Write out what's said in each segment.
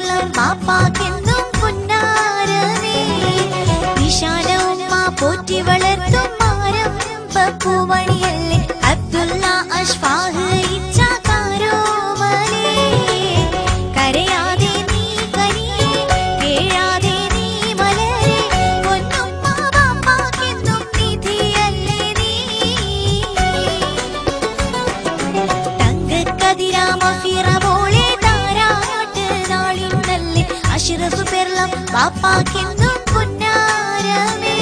പെർളം പാപ്പാക്കെന്നും പുന്നാരമേ. നിശാന ഉമ്മ പോറ്റി വളർത്തും പൂമണിയല്ലേ അബ്ദുള്ള അഷ്ഫാഹ് ഇച്ഛാകാരോമലേ. കരയാതെ നീ കനിയേ കേഴാതെ നീ മലരേ പൊന്നുമ്മ പാപ്പാക്കെന്നും നിധിയല്ലേ നീ. തങ്കക്കതിരാമ ഫിറമോളെ താരാട്ട് നാളിന്നല്ലേ അഷ്റഫ് പെർളം പാപ്പാക്കെന്നും പുന്നാരമേ.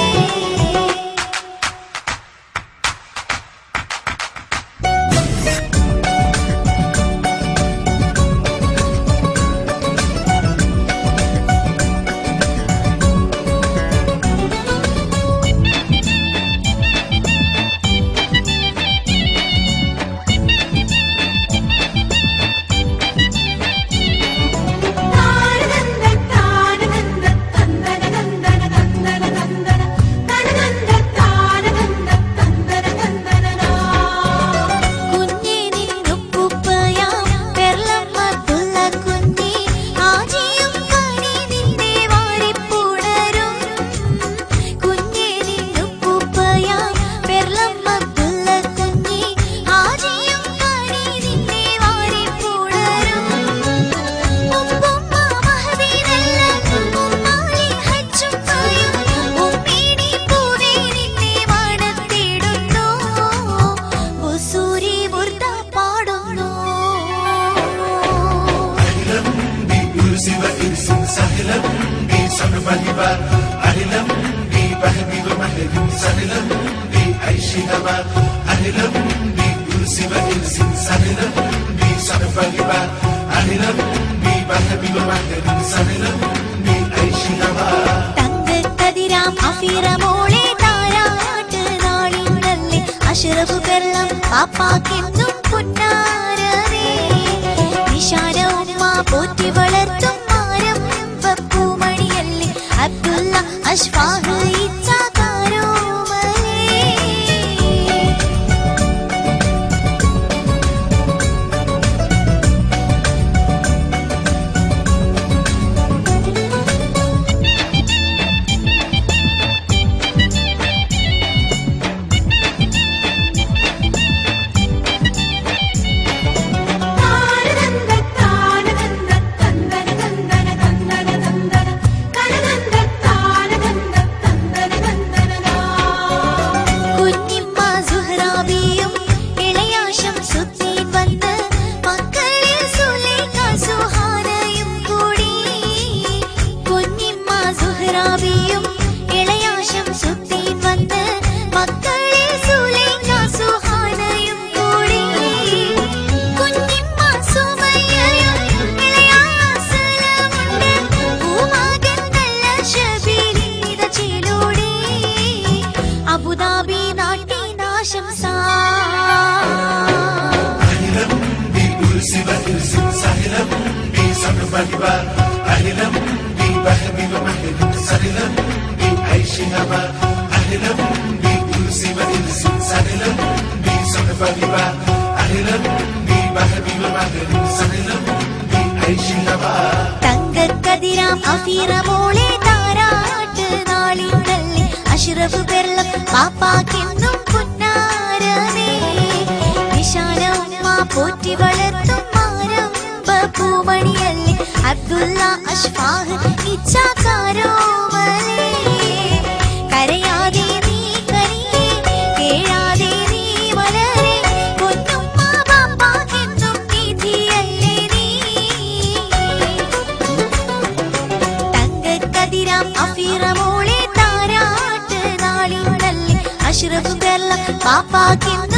തങ്കക്കതിരാം അഫിറമോളെ താരാട്ട് നാളിന്നല്ലേ അഷ്റഫ് പെർളം പാപ്പാക്കെന്നും പുന്നാരമേ. നിശാന ഉമ്മ പോറ്റി വളർത്തും പൂമണിയല്ലേ അബ്ദുള്ള അഷ്ഫാഹ് ഇച്ഛാകാരോമലേ. അബുദാബി നാട്ടിനാശംസ തങ്കക്കതിരാം അഫിറമോളെ താരാട്ട് നാളിന്നല്ലേ അഷ്റഫ് പെർളം പാപ്പാക്കെന്നും പുന്നാരമേ. നിശാന ഉമ്മ പോറ്റി വളർത്തും പൂമണിയല്ലേ അബ്ദുള്ള അഷ്ഫാഹ് ഇച്ഛാകാരോമലേ. കരയാതെ നീ കനിയേ കേഴാതെ നീ മലരേ പൊന്നുമ്മ പാപ്പാക്കെന്നും നിധിയല്ലേ നീ. തങ്കക്കതിരാം അഫിറമോളെ താരാട്ട് നാളിന്നല്ലേ അഷ്റഫ് പെർളം പാപ്പാക്കെന്നും